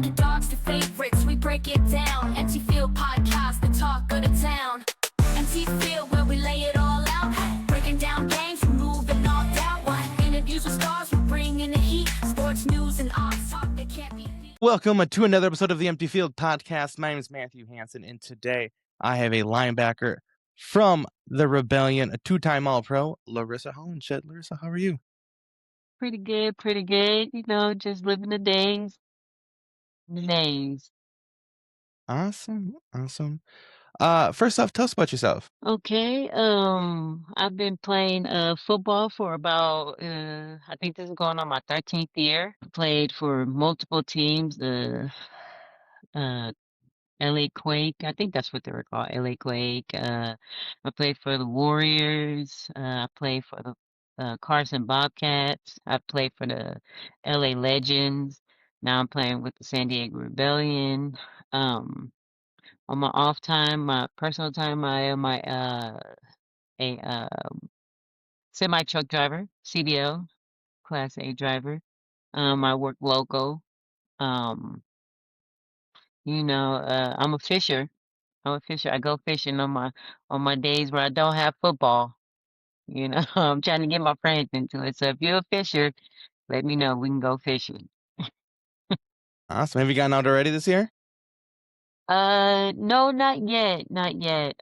underdogs to favorites, we break it down. Empty Field Podcast, the talk of the town. Empty Field, where we lay it all out. Breaking down games, removing all doubt. Interviews with stars, we're bringing the heat. Sports news and odds talk that can't be beat. Welcome to another episode of the Empty Field Podcast. My name is Matthew Hansen, and today I have a linebacker from the Rebellion, a two-time All-Pro, Laurisa Hollenshed. Laurisa, how are you? Pretty good, pretty good. Just living the days, the days. Awesome. First off, tell us about yourself. Okay, I've been playing football for about I think this is going on my 13th year. Played for multiple teams, the uh LA Quake, I think that's what they were called, LA Quake. I played for the Warriors, I played for the Carson Bobcats, I played for the LA Legends. Now I'm playing with the San Diego Rebellion. Um, on my off time, my personal time, I am a semi truck driver, CDL, Class A driver. I work local. Um, I'm a fisher. I'm a fisher. I go fishing on my days where I don't have football. I'm trying to get my friends into it. So if you're a fisher, let me know. We can go fishing. Awesome. Have you gotten out already this year? No, not yet, not yet.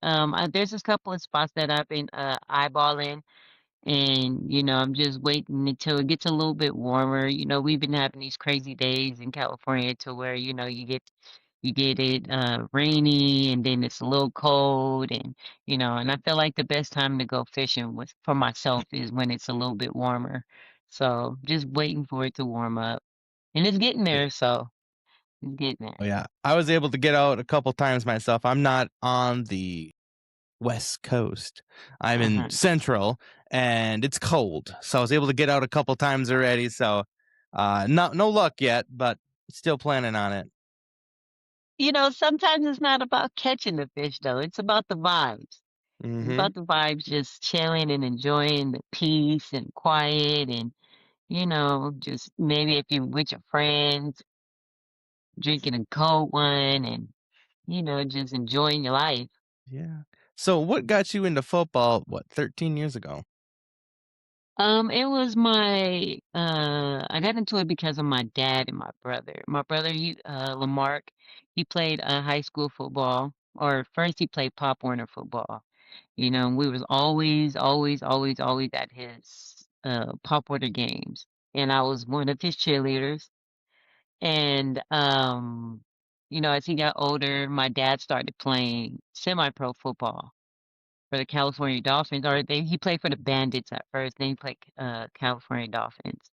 There's this couple of spots that I've been eyeballing, and I'm just waiting until it gets a little bit warmer. We've been having these crazy days in California to where you get it rainy, and then it's a little cold, and I feel like the best time to go fishing for myself is when it's a little bit warmer. So just waiting for it to warm up, and it's getting Yeah. there. So it's getting there. Oh, yeah. I was able to get out a couple times myself. I'm not on the West Coast. I'm in Central, and it's cold. So I was able to get out a couple times already. So no luck yet, but still planning on it. Sometimes it's not about catching the fish though. It's about the vibes. It's about the vibes, just chilling and enjoying the peace and quiet, and just maybe if you're with your friends, drinking a cold one, and just enjoying your life. Yeah. So what got you into football, 13 years ago? It was I got into it because of my dad and my brother. My brother, Lamarck, he played high school football, or first he played Pop Warner football. And we was always, always, always, always at his Pop Warner games. And I was one of his cheerleaders. And as he got older, my dad started playing semi-pro football for the California Dolphins, or he played for the Bandits at first, then he played California Dolphins.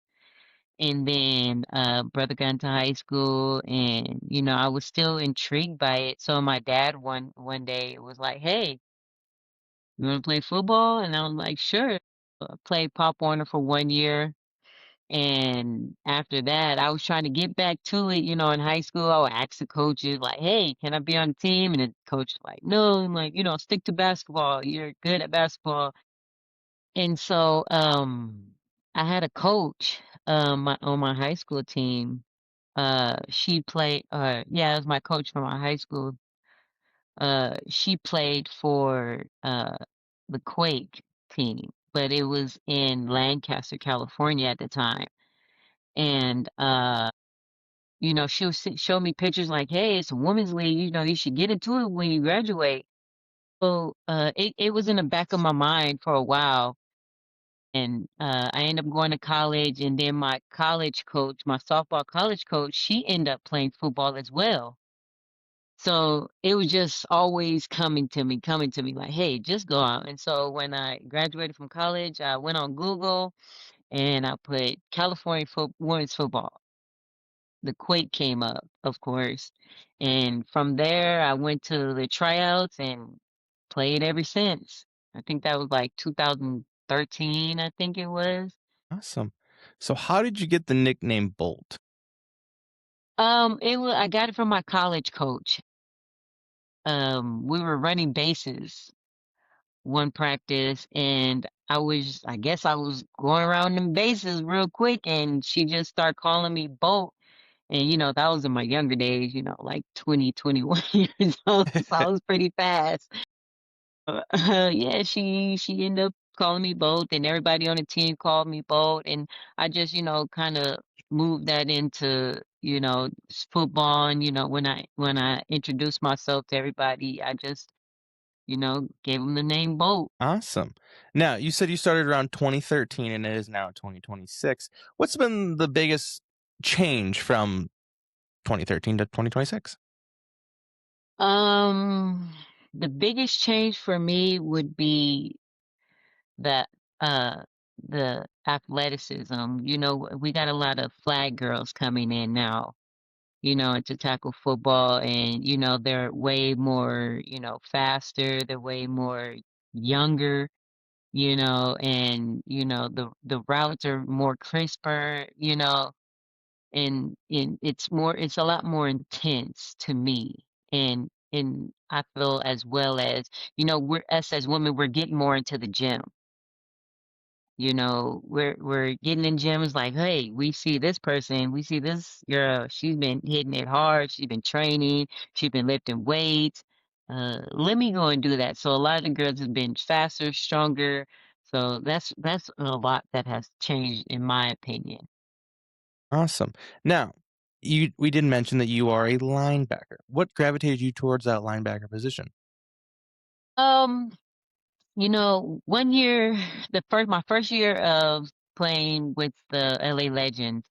And then brother got into high school, and I was still intrigued by it. So my dad one day was like, "Hey, you want to play football?" And I was like, "Sure." I played Pop Warner for 1 year, and after that, I was trying to get back to it. In high school, I would ask the coaches like, "Hey, can I be on the team?" And the coach was like, "No." I'm like, "Stick to basketball. You're good at basketball." And so, I had a coach, on my high school team. She played, yeah, it was my coach from my high school. She played for the Quake team, but it was in Lancaster, California at the time. And she would show me pictures like, "Hey, it's a women's league. You should get into it when you graduate." So it was in the back of my mind for a while. And I ended up going to college, and then my college coach, my softball college coach, she ended up playing football as well. So it was just always coming to me, like, "Hey, just go out." And so when I graduated from college, I went on Google and I put California women's football. The Quake came up, of course. And from there, I went to the tryouts and played ever since. I think that was like 2013, I think it was. Awesome. So how did you get the nickname Bolt? I got it from my college coach. We were running bases one practice, and I guess I was going around them bases real quick, and she just started calling me Bolt. And, that was in my younger days, like 20, 21 years old. So I was pretty fast. Yeah, she ended up calling me both, and everybody on the team called me both, and I just, kind of moved that into, football, and when I introduced myself to everybody, I just, gave them the name Bolt. Awesome. Now, you said you started around 2013 and it is now 2026. What's been the biggest change from 2013 to 2026? Um, the biggest change for me would be that uh the athleticism. We got a lot of flag girls coming in now, to tackle football, and they're way more, faster, they're way more younger, and the routes are more crisper, and it's a lot more intense to me. And I feel as well as, we're us as women, we're getting more into the gym. We're getting in gyms like, hey, we see this person, we see this girl, she's been hitting it hard, she's been training, she's been lifting weights. Let me go and do that. So a lot of the girls have been faster, stronger. So that's a lot that has changed in my opinion. Awesome. Now, we did mention that you are a linebacker. What gravitated you towards that linebacker position? Um, one year, my first year of playing with the LA Legends,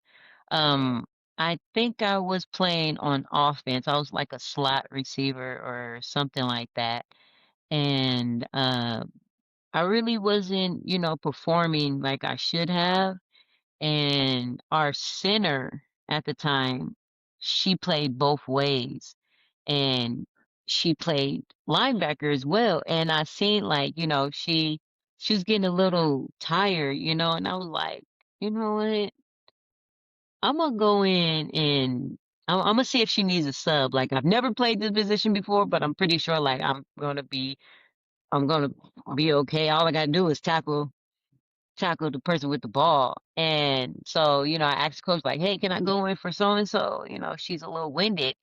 um, I think I was playing on offense. I was like a slot receiver or something like that. And I really wasn't, performing like I should have. And our center at the time, she played both ways, and she played linebacker as well. And I seen, like, she was getting a little tired, and I was like, you know what? I'm gonna go in and I'm gonna see if she needs a sub. Like, I've never played this position before, but I'm pretty sure, like, I'm gonna be okay. All I gotta do is tackle the person with the ball. And so, I asked coach, like, hey, can I go in for so and so? She's a little winded.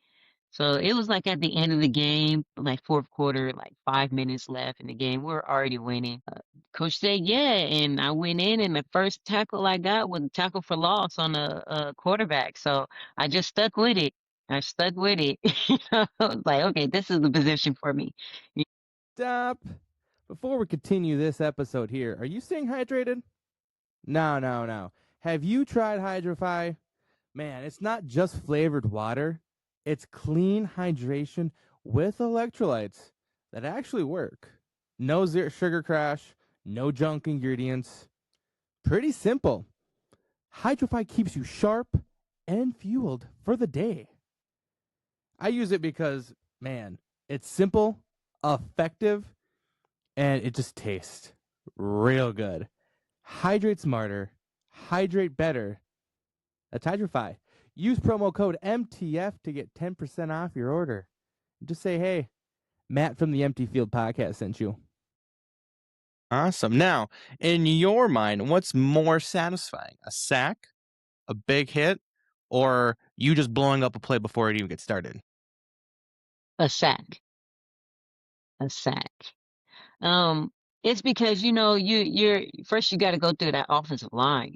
So it was like at the end of the game, like fourth quarter, like 5 minutes left in the game. We were already winning. Coach said, yeah. And I went in, and the first tackle I got was a tackle for loss on a quarterback. So I just stuck with it. I stuck with it. I was like, okay, this is the position for me. Stop. Before we continue this episode here, are you staying hydrated? No, no, no. Have you tried Hydrofy? Man, it's not just flavored water. It's clean hydration with electrolytes that actually work. No sugar crash, no junk ingredients. Pretty simple. Hydrofy keeps you sharp and fueled for the day. I use it because, man, it's simple, effective, and it just tastes real good. Hydrate smarter, hydrate better. That's Hydrofy. Use promo code MTF to get 10% off your order. Just say, hey, Matt from the Empty Field Podcast sent you. Awesome. Now, in your mind, what's more satisfying? A sack, a big hit, or you just blowing up a play before it even gets started? A sack. A sack. Um, it's because, you're first, you got to go through that offensive line.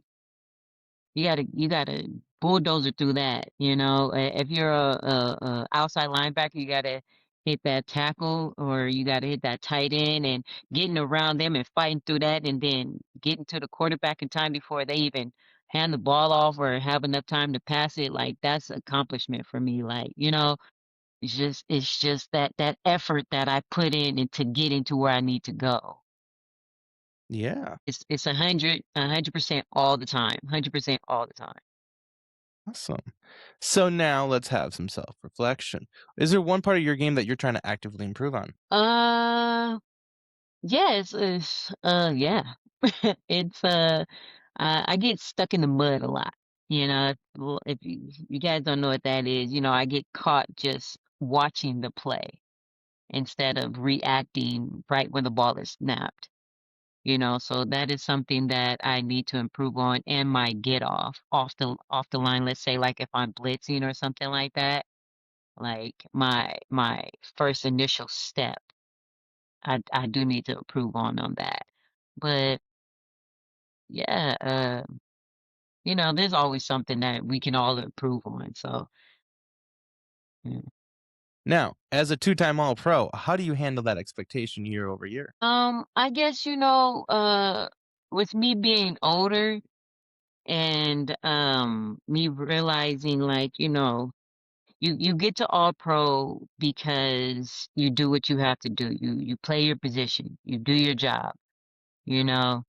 You gotta bulldozer through that. If you're a outside linebacker, you gotta hit that tackle, or you gotta hit that tight end, and getting around them and fighting through that, and then getting to the quarterback in time before they even hand the ball off or have enough time to pass it. Like, that's accomplishment for me. Like, it's just that effort that I put in and to get into where I need to go. Yeah. It's 100% all the time. 100% all the time. Awesome. So now let's have some self-reflection. Is there one part of your game that you're trying to actively improve on? Yes, yeah. It's I get stuck in the mud a lot. If you guys don't know what that is, I get caught just watching the play instead of reacting right when the ball is snapped. So that is something that I need to improve on, and my get off the line. Let's say like if I'm blitzing or something like that, like my first initial step, I do need to improve on that. But yeah, there's always something that we can all improve on. So yeah. Now, as a two-time All-Pro, how do you handle that expectation year over year? I guess with me being older and me realizing like you get to all pro because you do what you have to do. You play your position, you do your job, you know.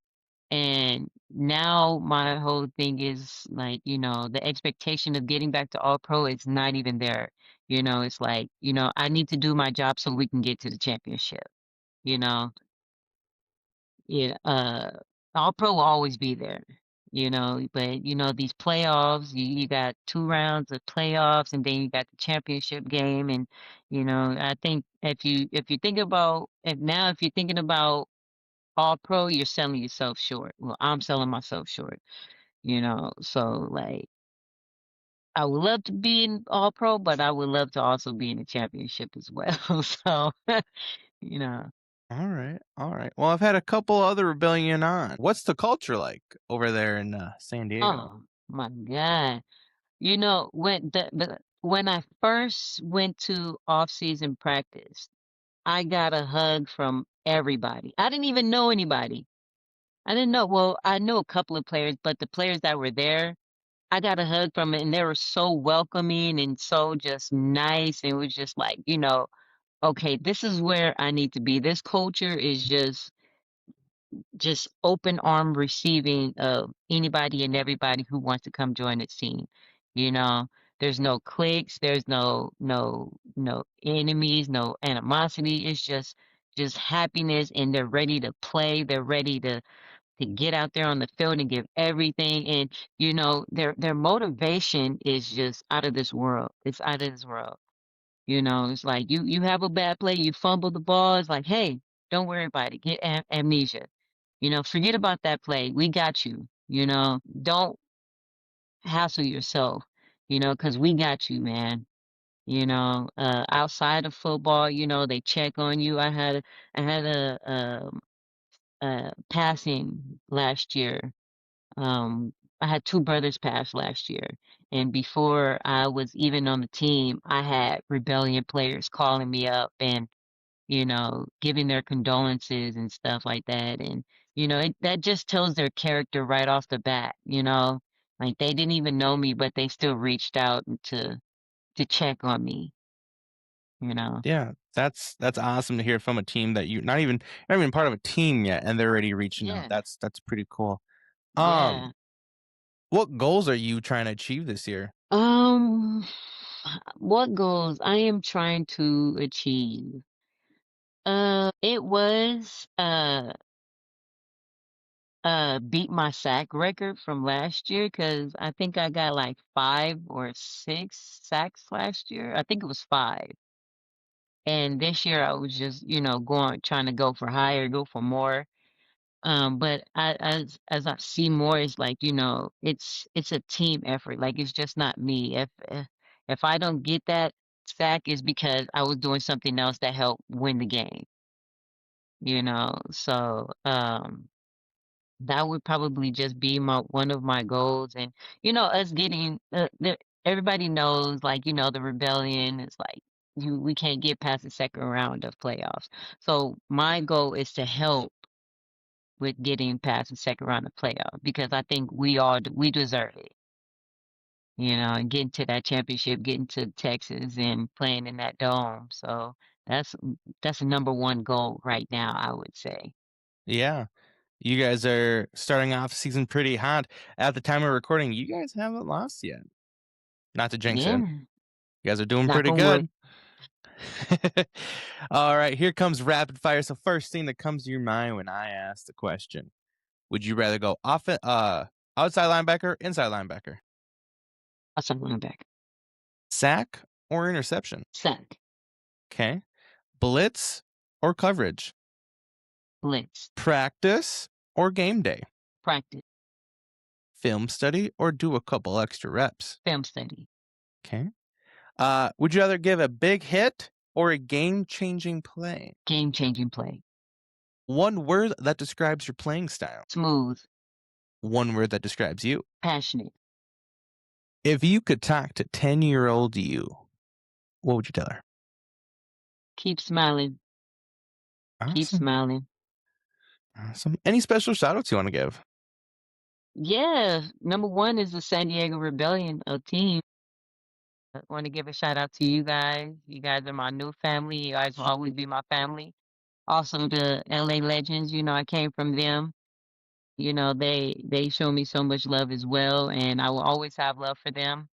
And now my whole thing is like, the expectation of getting back to all pro is not even there. It's like, I need to do my job so we can get to the championship, you know. Yeah, all pro will always be there, but these playoffs, you got 2 rounds of playoffs and then you got the championship game. And I think if you think about if you're thinking about all pro, you're selling yourself short. Well, I'm selling myself short, so like I would love to be in all pro, but I would love to also be in the championship as well. So you know All right, all right. Well, I've had a couple other rebellion on. What's the culture like over there in San Diego? oh my God. When I first went to off-season practice, I got a hug from everybody. I didn't even know anybody. I didn't know. Well, I know a couple of players, but the players that were there, I got a hug from it, and they were so welcoming and so just nice. And it was just like, okay, this is where I need to be. This culture is just open arm receiving of anybody and everybody who wants to come join the team. You know, there's no cliques, there's no enemies, no animosity. It's just happiness, and they're ready to play. They're ready to get out there on the field and give everything. And their motivation is just out of this world. It's out of this world. It's like you have a bad play, you fumble the ball. It's like, hey, don't worry about it. Get amnesia. Forget about that play. We got you. Don't hassle yourself. Because we got you, man. Outside of football, they check on you. I had a passing last year. I had 2 brothers pass last year, and before I was even on the team, I had rebellion players calling me up and giving their condolences and stuff like that. And that just tells their character right off the bat. Like they didn't even know me, but they still reached out to check on me. You know, Yeah, that's awesome to hear from a team that you not even part of a team yet, and they're already reaching out. yeah, That's pretty cool. yeah. Um, what goals are you trying to achieve this year? Um, what goals I am trying to achieve? It was beat my sack record from last year because I think I got like 5 or 6 sacks last year. I think it was 5. And this year I was just, trying to go for higher, go for more. But as I see more, it's like, it's a team effort. Like it's just not me. If I don't get that sack, is because I was doing something else that helped win the game. So that would probably just be my one of my goals. And us getting everybody knows, like, the rebellion is like we can't get past the second round of playoffs. So my goal is to help with getting past the second round of playoffs because I think we deserve it. And getting to that championship, getting to Texas and playing in that dome. So that's that's the number one goal right now, I would say. Yeah, you guys are starting off season pretty hot. At the time of recording, you guys haven't lost yet. Not to jinx it. Yeah. You guys are doing Knock pretty on good. wood. All right, here comes rapid fire. So first thing that comes to your mind when I ask the question, would you rather go outside linebacker, inside linebacker, Outside linebacker. sack or interception? Sack. Okay. Blitz or coverage? Blitz. Practice or game day? Practice. Film study or do a couple extra reps? Film study. Okay. Would you rather give a big hit or a game-changing play? Game-changing play. One word that describes your playing style. Smooth. One word that describes you. Passionate. If you could talk to 10-year-old you, what would you tell her? Keep smiling. Keep Awesome. smiling. Awesome. Any special shout-outs you want to give? Yeah. Number one is the San Diego Rebellion team. I want to give a shout out to you guys. You guys are my new family. You guys will always be my family. Also the LA Legends, I came from them. They show me so much love as well, and I will always have love for them.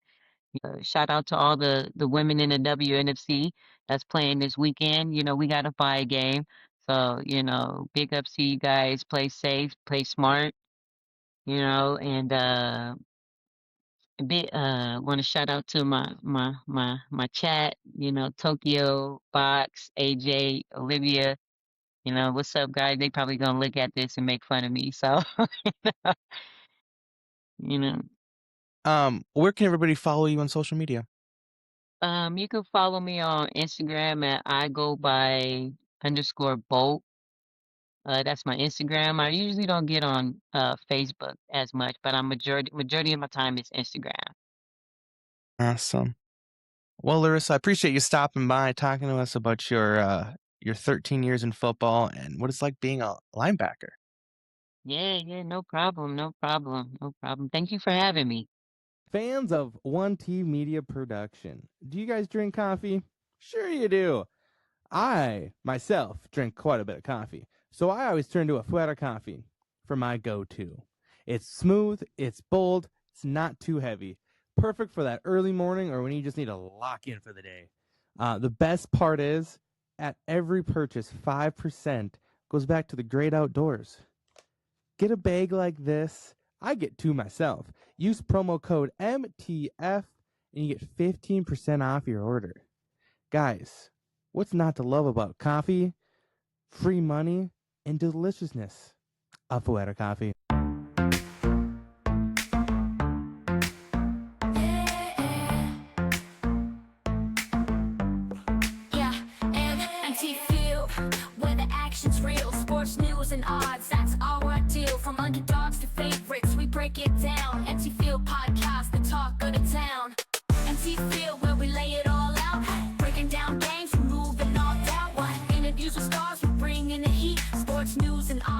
Shout out to all the women in the WNFC that's playing this weekend. We got a fire game. So, big ups to you guys. Play safe, play smart, and a bit want to shout out to my chat, Tokyo, Box, AJ, Olivia. What's up, guys? They probably gonna look at this and make fun of me. So, you know, Where can everybody follow you on social media? you can follow me on Instagram at I go by _Bolt. That's my Instagram. I usually don't get on Facebook as much, but I'm majority of my time is Instagram. Awesome. Well, Laurisa, I appreciate you stopping by, talking to us about your 13 years in football and what it's like being a linebacker. Yeah, no problem, no problem, no problem. Thank you for having me. Fans of One T Media Production, do you guys drink coffee? Sure you do. I, myself, drink quite a bit of coffee, so I always turn to Afuera Coffee for my go-to. It's smooth, it's bold, it's not too heavy. Perfect for that early morning or when you just need to lock in for the day. The best part is, at every purchase, 5% goes back to the great outdoors. Get a bag like this. I get two myself. Use promo code MTF and you get 15% off your order. Guys, what's not to love about coffee, free money, and deliciousness? Afuera Coffee. Yeah, MNT Field, where the action's real. Sports news and odds, that's our deal. From underdogs to favorites, we break it down. NT Field podcast, the talk of the town. NT Field, where we lay it all out. Breaking down games, removing all doubt. Interviews with stars, we bring in the heat. Sports news and odds.